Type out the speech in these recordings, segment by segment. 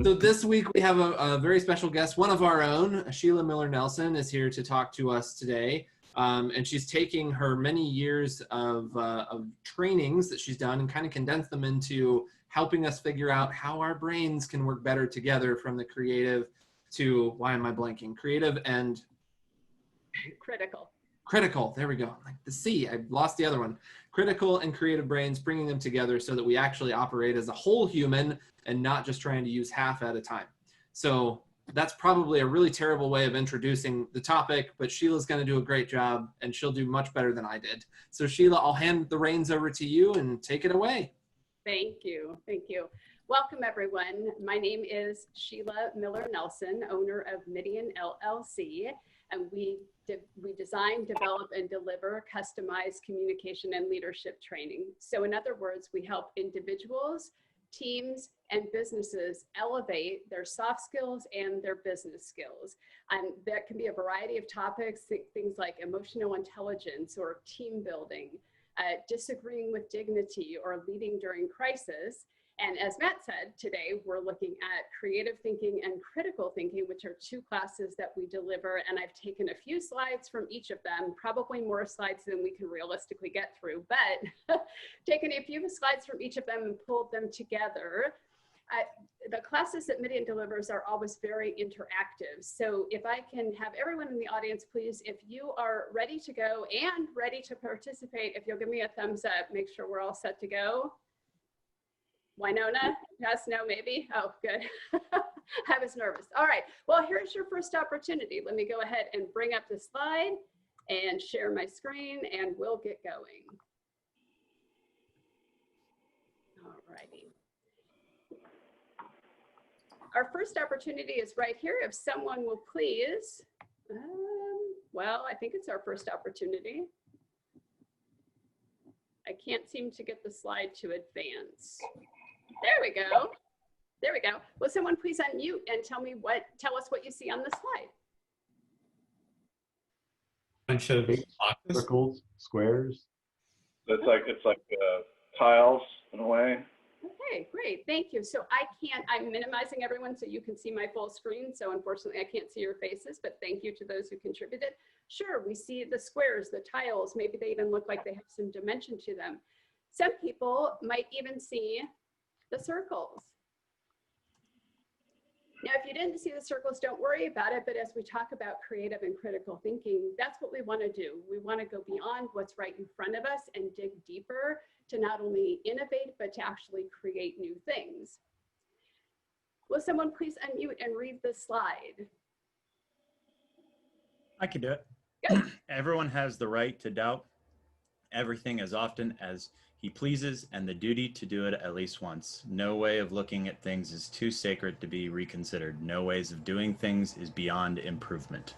So this week we have a very special guest, one of our own. Sheila Miller-Nelson is here to talk to us today. And she's taking her many years of trainings that she's done and kind of condensed them into helping us figure out how our brains can work better together, from the creative to, why am I blanking? Creative and critical. Critical, there we go. Like the C, I lost the other one. Critical and creative brains, bringing them together so that we actually operate as a whole human and not just trying to use half at a time. So that's probably a really terrible way of introducing the topic, but Sheila's going to do a great job, and she'll do much better than I did. So Sheila, I'll hand the reins over to you and take it away. Thank you. Thank you. Welcome, everyone. My name is Sheila Miller-Nelson, owner of Midian LLC, and we design, develop, and deliver customized communication and leadership training. So in other words, we help individuals, teams, and businesses elevate their soft skills and their business skills. And that can be a variety of topics, things like emotional intelligence or team building, disagreeing with dignity, or leading during crisis. And as Matt said, today we're looking at creative thinking and critical thinking, which are two classes that we deliver. And I've taken a few slides from each of them, probably more slides than we can realistically get through, but taken a few slides from each of them and pulled them together. The classes that Midian delivers are always very interactive. So if I can have everyone in the audience, please, if you are ready to go and ready to participate, if you'll give me a thumbs up, make sure we're all set to go. Winona? Yes, no, maybe? Oh, good. I was nervous. All right. Well, here's your first opportunity. Let me go ahead and bring up the slide and share my screen, and we'll get going. All righty. Our first opportunity is right here. If someone will please, well, I think it's our first opportunity. I can't seem to get the slide to advance. There we go. There we go. Will someone please unmute and tell us what you see on the slide? Bunch of circles, squares. It's like tiles in a way. Okay, great. Thank you. So I'm minimizing everyone so you can see my full screen. So unfortunately, I can't see your faces, but thank you to those who contributed. Sure, we see the squares, the tiles. Maybe they even look like they have some dimension to them. Some people might even see the circles. Now, if you didn't see the circles, don't worry about it. But as we talk about creative and critical thinking, that's what we want to do. We want to go beyond what's right in front of us and dig deeper to not only innovate, but to actually create new things. Will someone please unmute and read the slide? I can do it. Good. Everyone has the right to doubt everything as often as he pleases, and the duty to do it at least once. No way of looking at things is too sacred to be reconsidered. No ways of doing things is beyond improvement.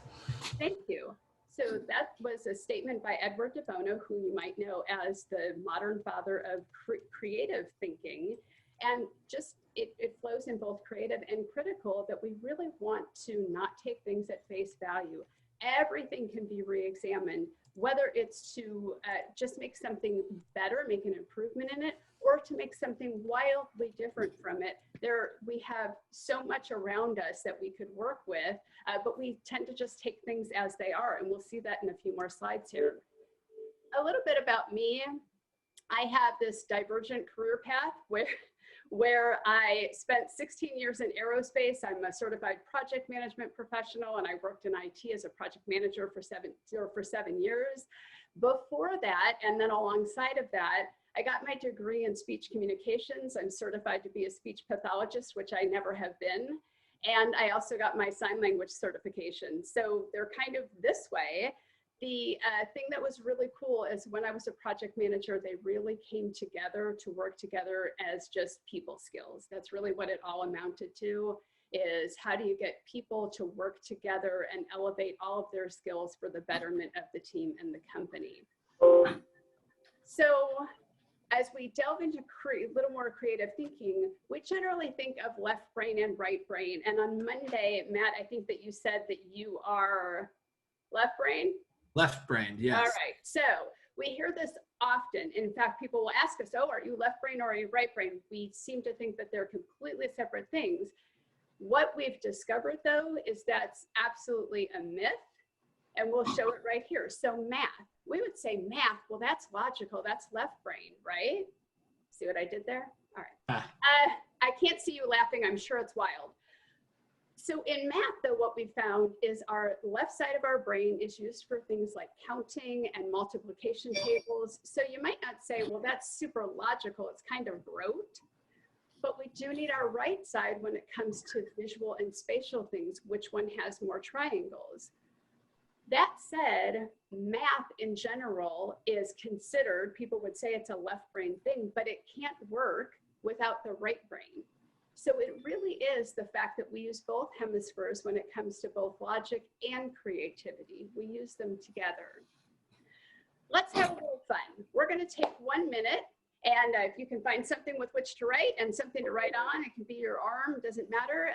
Thank you. So that was a statement by Edward de Bono, who you might know as the modern father of creative thinking. And just it flows in both creative and critical, that we really want to not take things at face value. Everything can be re-examined, whether it's to just make something better, make an improvement in it, or to make something wildly different from it. We have so much around us that we could work with, but we tend to just take things as they are, and we'll see that in a few more slides here. A little bit about me. I have this divergent career path where I spent 16 years in aerospace. I'm a certified project management professional, and I worked in IT as a project manager for 7 years. Before that, and then alongside of that, I got my degree in speech communications. I'm certified to be a speech pathologist, which I never have been. And I also got my sign language certification. So they're kind of this way. The thing that was really cool is when I was a project manager, they really came together to work together as just people skills. That's really what it all amounted to, is how do you get people to work together and elevate all of their skills for the betterment of the team and the company. So as we delve into a little more creative thinking, we generally think of left brain and right brain. And on Monday, Matt, I think that you said that you are left brain? Left brain, yes. All right, so we hear this often. In fact, people will ask us, oh, are you left brain or are you right brain? We seem to think that they're completely separate things. What we've discovered though is that's absolutely a myth, and we'll show it right here. So math, we would say math, well, that's logical, that's left brain, right? See what I did there? All right. I can't see you laughing, I'm sure it's wild. So in math though, what we found is our left side of our brain is used for things like counting and multiplication tables. So you might not say, well, that's super logical, it's kind of rote. But we do need our right side when it comes to visual and spatial things, which one has more triangles. That said, math in general is considered, people would say it's a left brain thing, but it can't work without the right brain. So it really is the fact that we use both hemispheres when it comes to both logic and creativity. We use them together. Let's have a little fun. We're going to take 1 minute. And if you can find something with which to write and something to write on, it can be your arm, doesn't matter.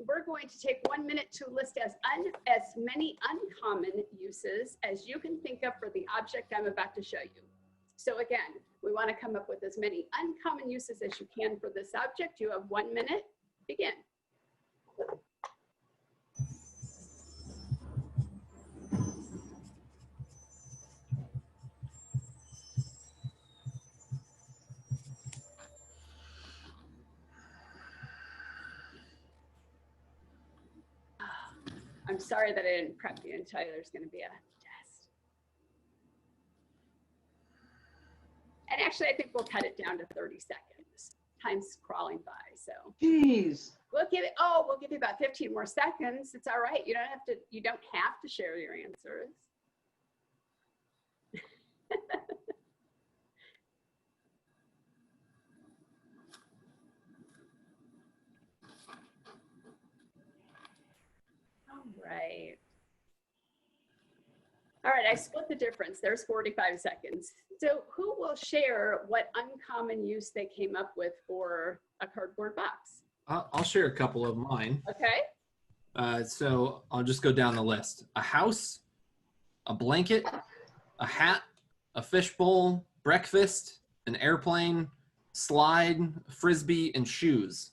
We're going to take 1 minute to list as many uncommon uses as you can think of for the object I'm about to show you. So again, we want to come up with as many uncommon uses as you can for this object. You have 1 minute, begin. I'm sorry that I didn't prep you and tell you there's going to be a test. And actually, I think we'll cut it down to 30 seconds. Time's crawling by, so. Jeez. We'll give you about 15 more seconds. It's all right. You don't have to share your answers. Right. All right, I split the difference. There's 45 seconds. So who will share what uncommon use they came up with for a cardboard box? I'll share a couple of mine. Okay. So I'll just go down the list. A house, a blanket, a hat, a fishbowl, breakfast, an airplane, slide, frisbee, and shoes.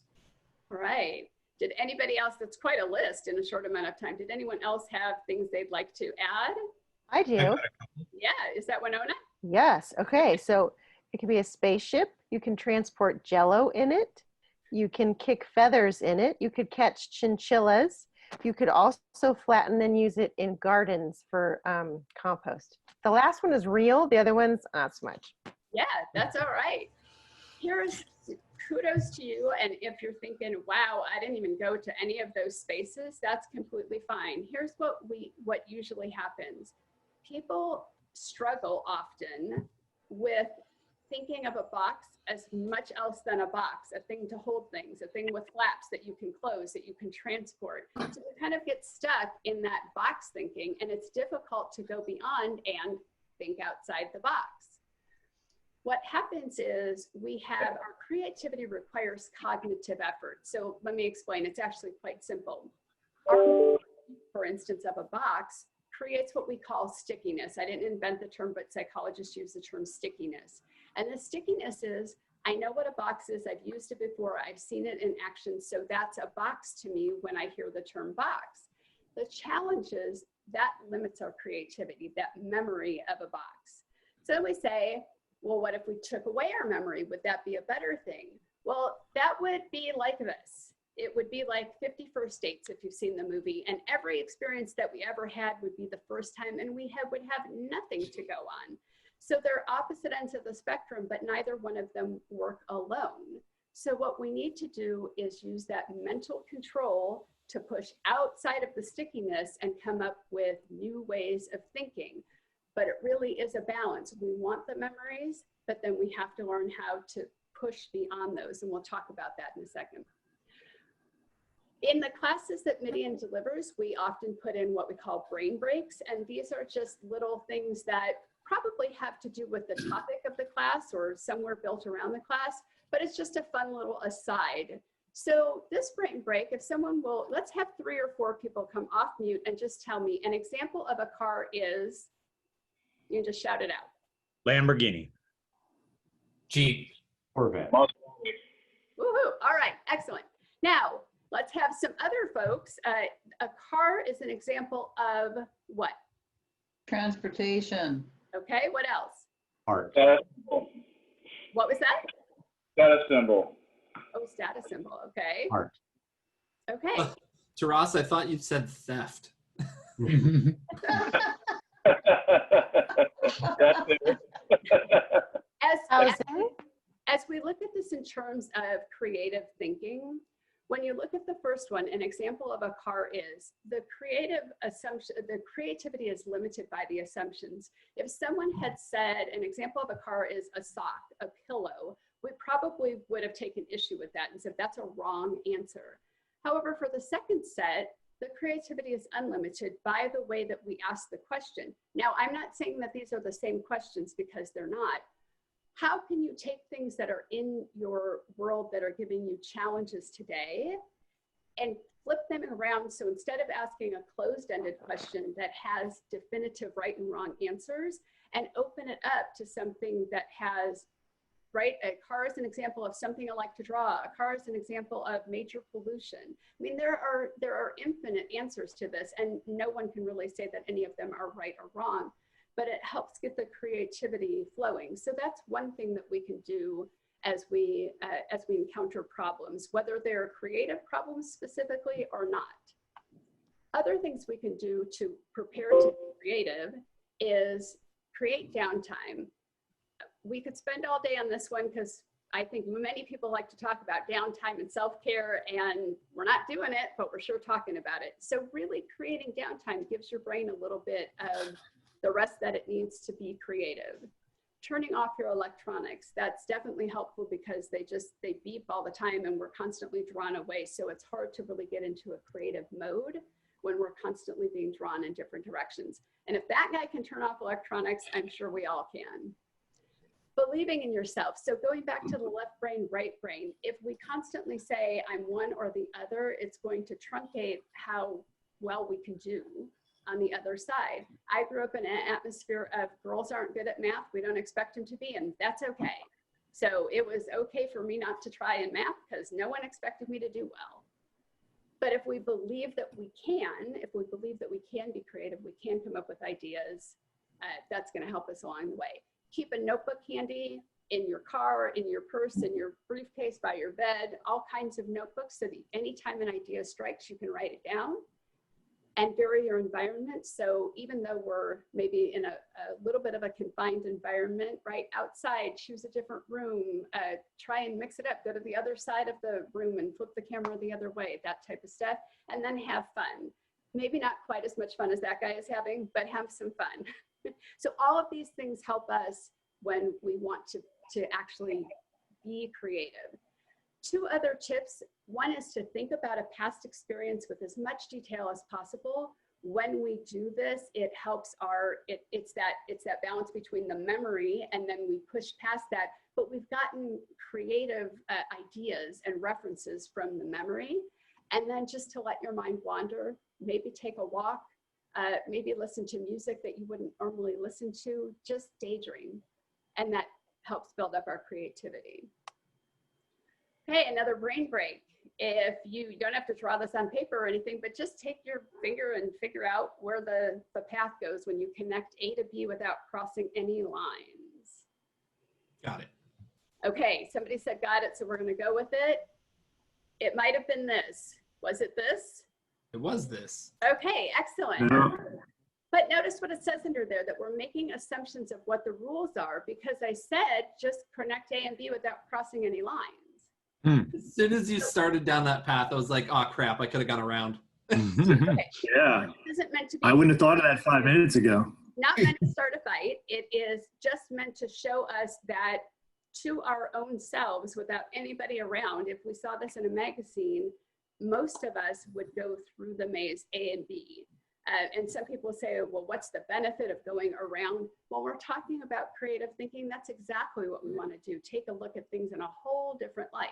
Right. Did anybody else, that's quite a list in a short amount of time. Did anyone else have things they'd like to add? I do. Yeah, is that Winona? Yes. Okay. So it could be a spaceship. You can transport Jello in it. You can kick feathers in it. You could catch chinchillas. You could also flatten and use it in gardens for compost. The last one is real. The other one's not so much. Yeah, that's all right. Here's kudos to you. And if you're thinking, wow, I didn't even go to any of those spaces, that's completely fine. Here's what usually happens. People struggle often with thinking of a box as much else than a box, a thing to hold things, a thing with flaps that you can close, that you can transport. So we kind of get stuck in that box thinking, and it's difficult to go beyond and think outside the box. What happens is our creativity requires cognitive effort. So let me explain, it's actually quite simple. Our, for instance, of a box creates what we call stickiness. I didn't invent the term, but psychologists use the term stickiness. And the stickiness is, I know what a box is, I've used it before, I've seen it in action, so that's a box to me when I hear the term box. The challenge is that limits our creativity, that memory of a box. So we say, well, what if we took away our memory? Would that be a better thing? Well, that would be like this. It would be like 50 First Dates if you've seen the movie, and every experience that we ever had would be the first time, and we would have nothing to go on. So they're opposite ends of the spectrum, but neither one of them work alone. So what we need to do is use that mental control to push outside of the stickiness and come up with new ways of thinking. But it really is a balance. We want the memories, but then we have to learn how to push beyond those, and we'll talk about that in a second. In the classes that Midian delivers, we often put in what we call brain breaks, and these are just little things that probably have to do with the topic of the class or somewhere built around the class, but it's just a fun little aside. So this brain break, if someone will, let's have 3 or 4 people come off mute and just tell me an example of a car is, you can just shout it out. Lamborghini. Jeep. Corvette. Woohoo, all right, excellent. Now, Let's have some other folks. A car is an example of what? Transportation. Okay, what else? Art. Status symbol. What was that? Status symbol. Oh, status symbol, okay. Art. Okay. Taras, I thought you said theft. That's it. As, Housing. as we look at this in terms of creative thinking, when you look at the first one, an example of a car is the creative assumption, the creativity is limited by the assumptions. If someone had said an example of a car is a sock, a pillow, we probably would have taken issue with that and said that's a wrong answer. However, for the second set, the creativity is unlimited by the way that we ask the question. Now, I'm not saying that these are the same questions because they're not. How can you take things that are in your world that are giving you challenges today and flip them around? So instead of asking a closed-ended question that has definitive right and wrong answers, and open it up to something that has, right? A car is an example of something I like to draw. A car is an example of major pollution. I mean, there are infinite answers to this, and no one can really say that any of them are right or wrong, but it helps get the creativity flowing. So that's one thing that we can do as we encounter problems, whether they're creative problems specifically or not. Other things we can do to prepare to be creative is create downtime. We could spend all day on this one because I think many people like to talk about downtime and self-care, and we're not doing it, but we're sure talking about it. So really creating downtime gives your brain a little bit of the rest that it needs to be creative. Turning off your electronics, that's definitely helpful because they beep all the time and we're constantly drawn away. So it's hard to really get into a creative mode when we're constantly being drawn in different directions. And if that guy can turn off electronics, I'm sure we all can. Believing in yourself. So going back to the left brain, right brain, if we constantly say I'm one or the other, it's going to truncate how well we can do on the other side. I grew up in an atmosphere of girls aren't good at math, we don't expect them to be, and that's okay. So it was okay for me not to try in math because no one expected me to do well. But if we believe that we can, if we believe that we can be creative, we can come up with ideas, that's going to help us along the way. Keep a notebook handy in your car, in your purse, in your briefcase, by your bed, all kinds of notebooks so that anytime an idea strikes, you can write it down. And vary your environment. So even though we're maybe in a little bit of a confined environment, right, outside, choose a different room, try and mix it up, go to the other side of the room and flip the camera the other way, that type of stuff, and then have fun. Maybe not quite as much fun as that guy is having, but have some fun. So all of these things help us when we want to actually be creative. Two other tips. One is to think about a past experience with as much detail as possible. When we do this, it helps it's that balance between the memory and then we push past that, but we've gotten creative ideas and references from the memory. And then just to let your mind wander, maybe take a walk, maybe listen to music that you wouldn't normally listen to, just daydream. And that helps build up our creativity. Okay, another brain break. If you don't have to draw this on paper or anything, but just take your finger and figure out where the path goes when you connect A to B without crossing any lines. Got it. Okay, somebody said got it, so we're going to go with it. It might have been this. Was it this? It was this. Okay, excellent. No. But notice what it says under there, that we're making assumptions of what the rules are because I said just connect A and B without crossing any lines. As soon as you started down that path, I was like, oh crap, I could have gone around. Yeah. It isn't meant to be. I wouldn't have thought of that 5 minutes ago. Not meant to start a fight. It is just meant to show us that to our own selves, without anybody around, if we saw this in a magazine, most of us would go through the maze A and B. And some people say, well, what's the benefit of going around? When we're talking about creative thinking, that's exactly what we want to do. Take a look at things in a whole different light.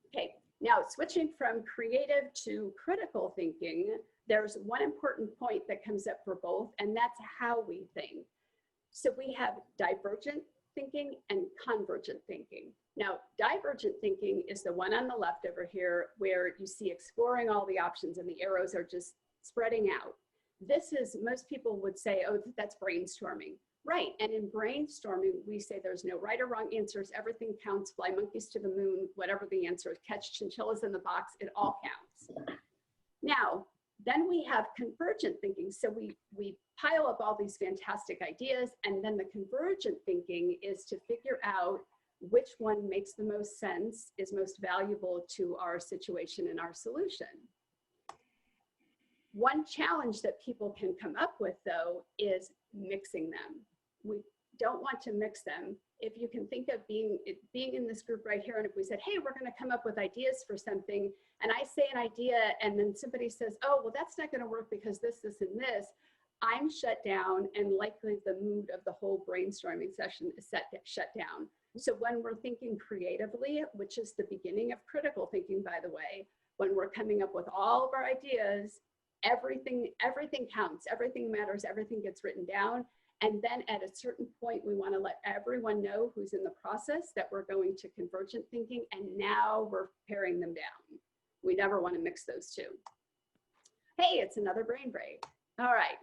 Okay, now switching from creative to critical thinking, there's one important point that comes up for both, and that's how we think. So we have divergent thinking and convergent thinking. Now, divergent thinking is the one on the left over here where you see exploring all the options and the arrows are just spreading out. This is, most people would say, oh, that's brainstorming. Right, and in brainstorming, we say there's no right or wrong answers, everything counts, fly monkeys to the moon, whatever the answer is, catch chinchillas in the box, it all counts. Now, then we have convergent thinking. So we pile up all these fantastic ideas, and then the convergent thinking is to figure out which one makes the most sense, is most valuable to our situation and our solution. One challenge that people can come up with, though, is mixing them. We don't want to mix them. If you can think of being in this group right here, and if we said, hey, we're going to come up with ideas for something, and I say an idea, and then somebody says, oh, well, that's not going to work because this, and this, I'm shut down, and likely the mood of the whole brainstorming session is shut down. So when we're thinking creatively, which is the beginning of critical thinking, by the way, when we're coming up with all of our ideas, everything counts, everything matters, everything gets written down. And then at a certain point, we want to let everyone know who's in the process that we're going to convergent thinking, and now we're paring them down. We never want to mix those two. Hey, it's another brain break. All right.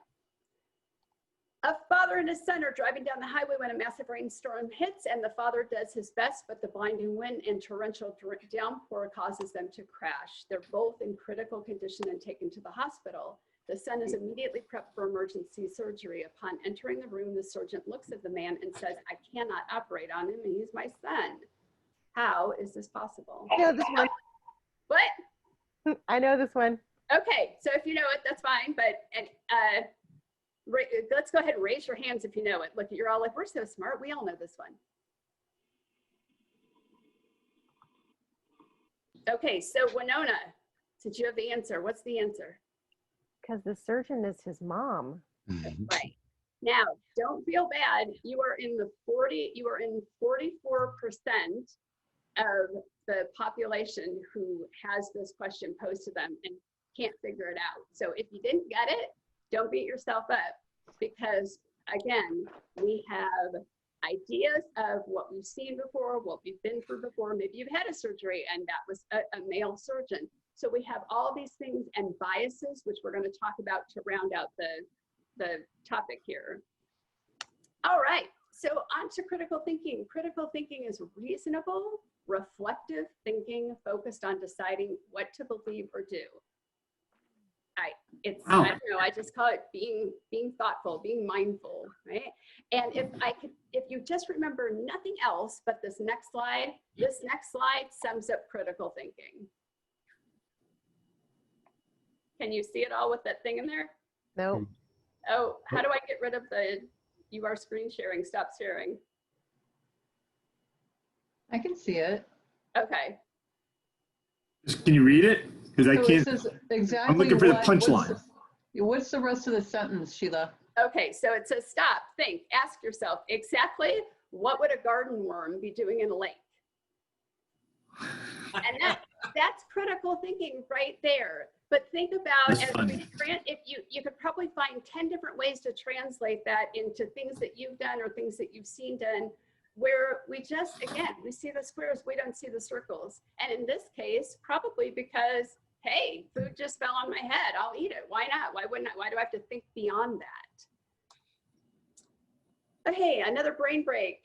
A father and his son are driving down the highway when a massive rainstorm hits, and the father does his best, but the blinding wind and torrential downpour causes them to crash. They're both in critical condition and taken to the hospital. The son is immediately prepped for emergency surgery. Upon entering the room, the surgeon looks at the man and says, I cannot operate on him, and he's my son. How is this possible? I know this one. What? I know this one. Okay, so if you know it, that's fine, but let's go ahead and raise your hands if you know it. Look, you're all like, we're so smart. We all know this one. Okay, so Winona, did you have the answer? What's the answer? Because the surgeon is his mom. Right. Now, don't feel bad. You are in 44% of the population who has this question posed to them and can't figure it out. So if you didn't get it, don't beat yourself up, because again, we have ideas of what we've seen before, what we've been through before. Maybe you've had a surgery and that was a male surgeon. So we have all these things and biases, which we're going to talk about to round out the topic here. All right, so on to critical thinking. Critical thinking is reasonable, reflective thinking focused on deciding what to believe or do. I don't know, I just call it being thoughtful, being mindful, right? And if you just remember nothing else but this next slide sums up critical thinking. Can you see it all with that thing in there? Nope. Oh, how do I get rid of you are screen sharing, stop sharing? I can see it. Okay. Can you read it? Because I So it can't. says exactly I'm looking for the what- punchline. What's the rest of the sentence, Sheila? Okay, so it says stop, think, ask yourself, exactly what would a garden worm be doing in a lake? And that's critical thinking right there. But think about, That's funny. if you could probably find 10 different ways to translate that into things that you've done or things that you've seen done, where we just, again, we see the squares, we don't see the circles. And in this case, probably because, hey, food just fell on my head, I'll eat it. Why not? Why wouldn't I? Why do I have to think beyond that? Okay, another brain break.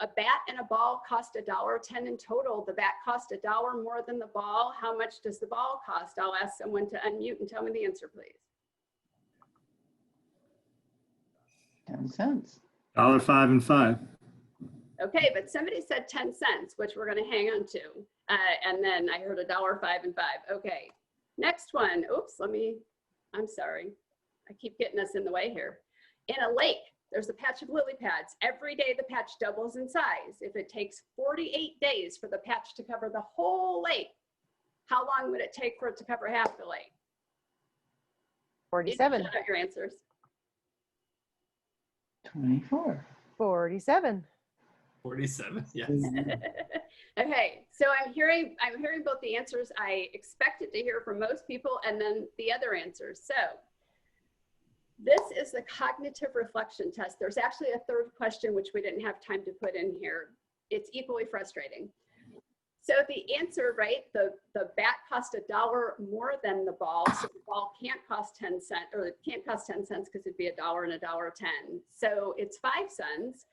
A bat and a ball cost $1.10 in total. The bat cost $1 more than the ball. How much does the ball cost? I'll ask someone to unmute and tell me the answer, please. 10 cents. $1.05 and 5. Okay, but somebody said 10 cents, which we're going to hang on to. And then I heard $1.05 and 5. Okay, next one. Oops, I'm sorry. I keep getting us in the way here. In a lake, there's a patch of lily pads. Every day the patch doubles in size. If it takes 48 days for the patch to cover the whole lake, how long would it take for it to cover half the lake? 47. Shout out your answers. 24. 47. 47, yes. Okay, so I'm hearing both the answers I expected to hear from most people and then the other answers. So This is the cognitive reflection test. There's actually a third question, which we didn't have time to put in here. It's equally frustrating. So the answer, right, the bat cost $1 more than the ball, so the ball can't cost 10 cents, or it can't cost 10 cents because it'd be $1 and $1.10. So it's 5 cents.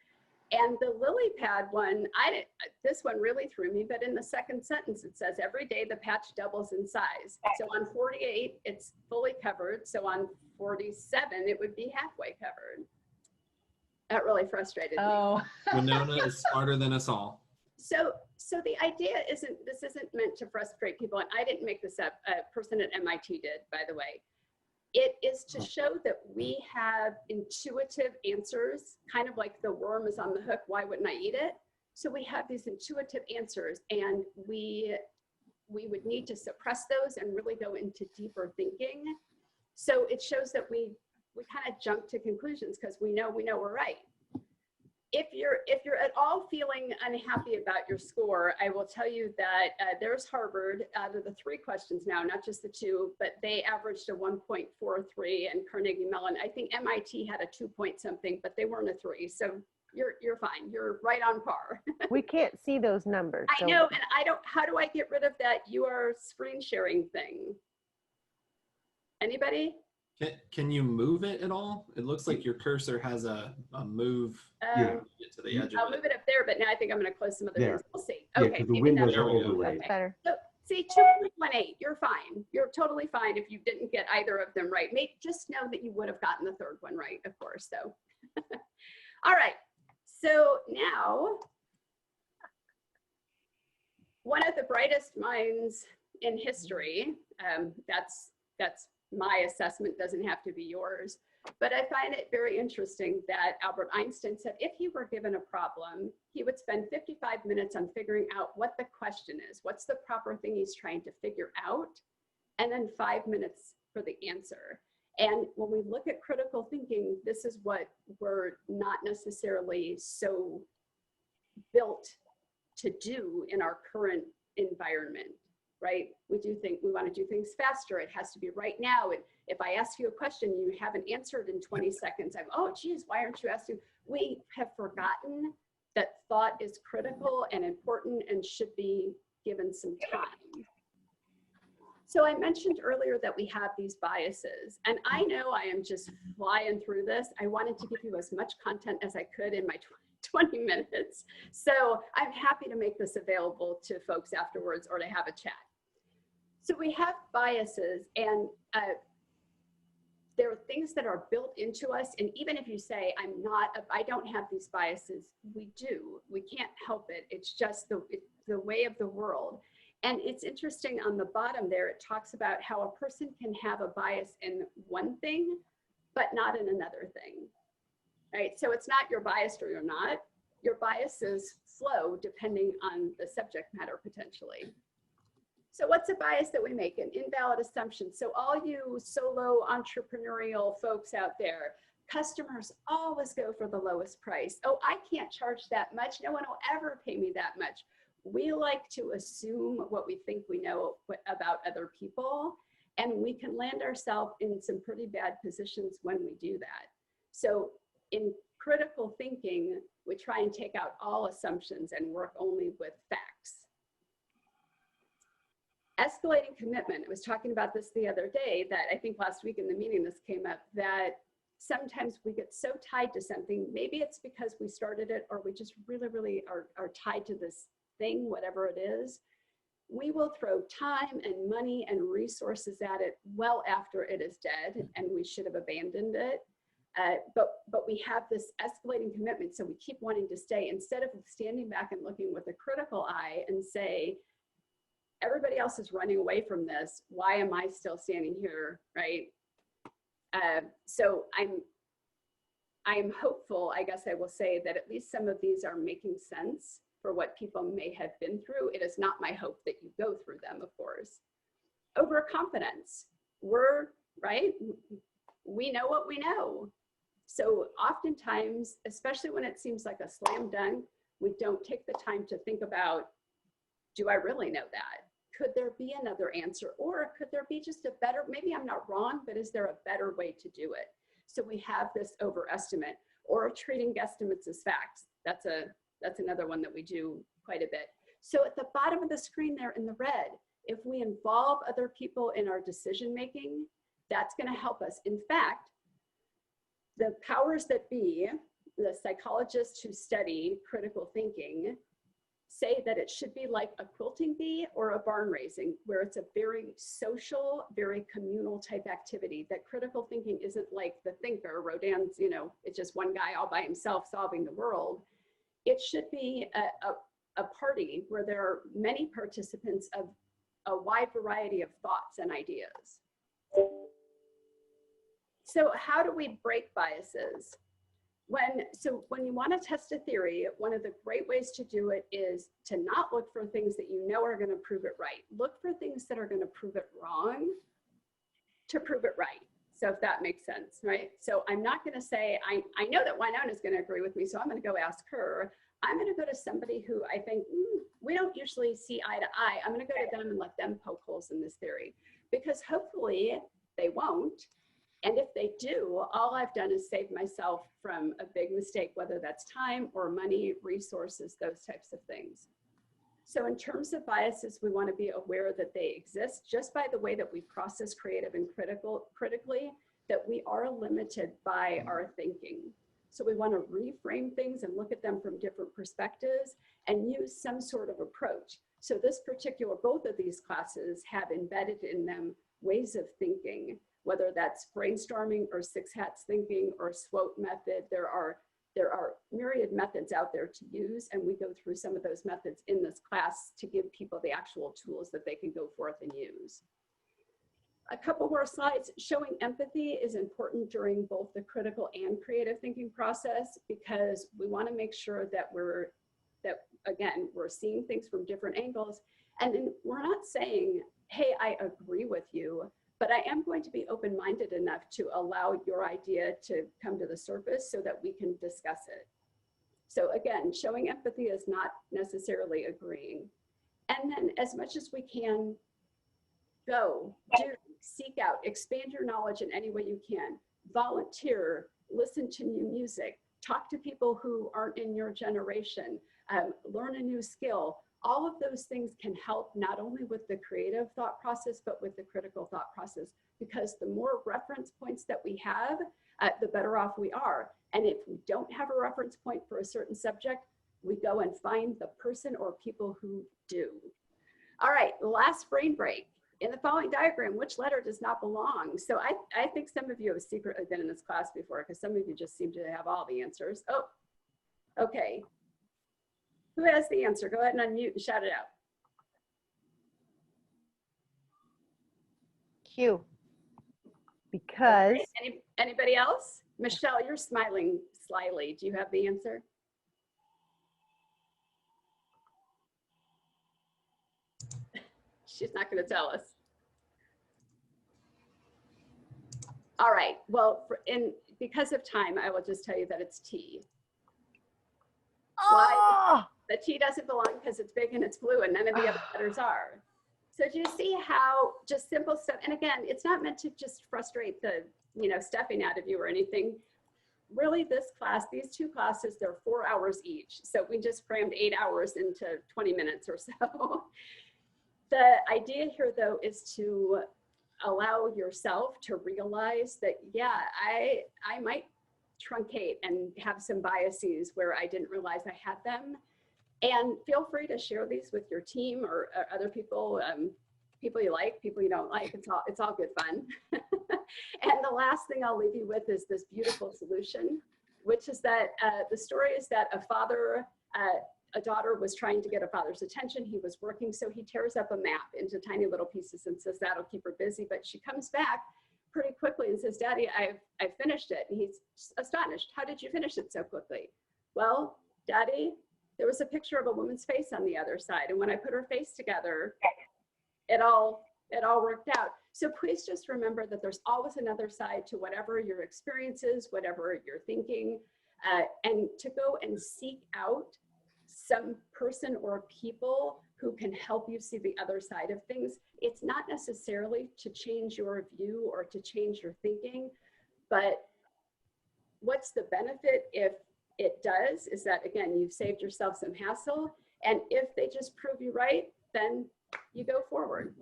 And the lily pad one, this one really threw me, but in the second sentence, it says every day the patch doubles in size. So on 48, it's fully covered. So on 47, it would be halfway covered. That really frustrated me. Oh. Winona is smarter than us all. So the idea this isn't meant to frustrate people, and I didn't make this up, a person at MIT did, by the way. It is to show that we have intuitive answers, kind of like the worm is on the hook, why wouldn't I eat it? So we have these intuitive answers, and we would need to suppress those and really go into deeper thinking. So it shows that we kind of jump to conclusions because we know we're right. If you're at all feeling unhappy about your score, I will tell you that there's Harvard out of the 3 questions now, not just the 2, but they averaged a 1.43, and Carnegie Mellon, I think MIT had a 2 point something, but they weren't a 3. So you're fine. You're right on par. We can't see those numbers. I know, and how do I get rid of that UR screen sharing thing? Anybody? Can you move it at all? It looks like your cursor has a move Yeah. to the edge I'll of it. move it up there, but now I think I'm going to close some other There. things. We'll see. Yeah, Okay, because the maybe windows that's are There we go. overlaid. That's better. So, see, 2.18, you're fine. You're totally fine if you didn't get either of them right. Just know that you would have gotten the third one right, of course. So, all right. So now, one of the brightest minds in history, that's my assessment, doesn't have to be yours, but I find it very interesting that Albert Einstein said if he were given a problem, he would spend 55 minutes on figuring out what the question is, what's the proper thing he's trying to figure out, and then 5 minutes for the answer. And when we look at critical thinking, this is what we're not necessarily so built to do in our current environment, right? We want to do things faster. It has to be right now. If I ask you a question, you haven't answered in 20 seconds, I'm, oh, geez, why aren't you asking? We have forgotten that thought is critical and important and should be given some time. So I mentioned earlier that we have these biases, and I know I am just flying through this. I wanted to give you as much content as I could in my 20 minutes. So I'm happy to make this available to folks afterwards or to have a chat. So we have biases, and there are things that are built into us. And even if you say, I don't have these biases, we do. We can't help it. It's just the way of the world. And it's interesting on the bottom there, it talks about how a person can have a bias in one thing, but not in another thing, right? So it's not you're biased or you're not. Your biases flow depending on the subject matter potentially. So what's a bias that we make? An invalid assumption. So all you solo entrepreneurial folks out there, customers always go for the lowest price. Oh, I can't charge that much. No one will ever pay me that much. We like to assume what we think we know about other people, and we can land ourselves in some pretty bad positions when we do that. So in critical thinking, we try and take out all assumptions and work only with facts. Escalating commitment. I was talking about this the other day, that I think last week in the meeting this came up, that sometimes we get so tied to something. Maybe it's because we started it, or we just really are tied to this thing, whatever it is. We will throw time and money and resources at it well after it is dead and we should have abandoned it. But we have this escalating commitment, so we keep wanting to stay instead of standing back and looking with a critical eye and say, everybody else is running away from this. Why am I still standing here, right? So I'm hopeful, I guess I will say, that at least some of these are making sense for what people may have been through. It is not my hope that you go through them, of course. Overconfidence. Right? We know what we know. So oftentimes, especially when it seems like a slam dunk, we don't take the time to think about, do I really know that? Could there be another answer? Or could there be just a better, maybe I'm not wrong, but is there a better way to do it? So we have this overestimate, or treating guesstimates as facts. That's another one that we do quite a bit. So at the bottom of the screen there in the red, if we involve other people in our decision making, that's going to help us. In fact, the powers that be, the psychologists who study critical thinking, say that it should be like a quilting bee or a barn raising, where it's a very social, very communal type activity. That critical thinking isn't like The Thinker, Rodin's, it's just one guy all by himself solving the world. It should be a party where there are many participants of a wide variety of thoughts and ideas. So how do we break biases? When you want to test a theory, one of the great ways to do it is to not look for things that you know are going to prove it right. Look for things that are going to prove it wrong to prove it right. So if that makes sense, right? So I'm not going to say, I know that Winona is going to agree with me, so I'm going to go ask her. I'm going to go to somebody who I think, we don't usually see eye to eye. I'm going to go to them and let them poke holes in this theory, because hopefully they won't. And if they do, all I've done is save myself from a big mistake, whether that's time or money, resources, those types of things. So in terms of biases, we want to be aware that they exist just by the way that we process creative and critically, that we are limited by our thinking. So we want to reframe things and look at them from different perspectives and use some sort of approach. So both of these classes have embedded in them ways of thinking, whether that's brainstorming or six hats thinking or SWOT method. There are myriad methods out there to use, and we go through some of those methods in this class to give people the actual tools that they can go forth and use. A couple more slides. Showing empathy is important during both the critical and creative thinking process, because we want to make sure that we're seeing things from different angles. And then we're not saying, hey, I agree with you, but I am going to be open-minded enough to allow your idea to come to the surface so that we can discuss it. So again, showing empathy is not necessarily agreeing. And then as much as we can, go, do, seek out, expand your knowledge in any way you can, volunteer, listen to new music, talk to people who aren't in your generation, learn a new skill. All of those things can help not only with the creative thought process, but with the critical thought process, because the more reference points that we have, the better off we are. And if we don't have a reference point for a certain subject, we go and find the person or people who do. All right, last brain break. In the following diagram, which letter does not belong? So I think some of you have secretly been in this class before, because some of you just seem to have all the answers. Oh, okay. Who has the answer? Go ahead and unmute and shout it out. Q. Because Anybody else? Michelle, you're smiling slyly. Do you have the answer? She's not going to tell us. All right. Well, because of time, I will just tell you that it's T. Why? The T doesn't belong because it's big and it's blue and none of the other letters are. So do you see how just simple stuff, and again, it's not meant to just frustrate the stuffing out of you or anything. Really, this class, these two classes, they're 4 hours each. So we just crammed 8 hours into 20 minutes or so. The idea here, though, is to allow yourself to realize that, yeah, I might truncate and have some biases where I didn't realize I had them. And feel free to share these with your team or other people, people you like, people you don't like. It's all good fun. And the last thing I'll leave you with is this beautiful solution, which is that the story is that a daughter was trying to get a father's attention. He was working, so he tears up a map into tiny little pieces and says that'll keep her busy. But she comes back pretty quickly and says, Daddy, I've finished it. And he's astonished. How did you finish it so quickly? Well, Daddy, there was a picture of a woman's face on the other side. And when I put her face together, it all worked out. So please just remember that there's always another side to whatever your experience is, whatever you're thinking, and to go and seek out some person or people who can help you see the other side of things. It's not necessarily to change your view or to change your thinking, but what's the benefit if it does? Is that, again, you've saved yourself some hassle. And if they just prove you right, then you go forward.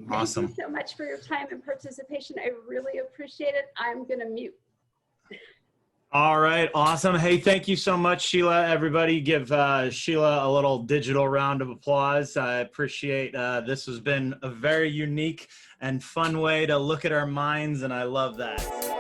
Awesome. Thank you so much for your time and participation. I really appreciate it. I'm going to mute. All right, awesome. Hey, thank you so much, Sheila. Everybody give Sheila a little digital round of applause. I appreciate this has been a very unique and fun way to look at our minds, and I love that.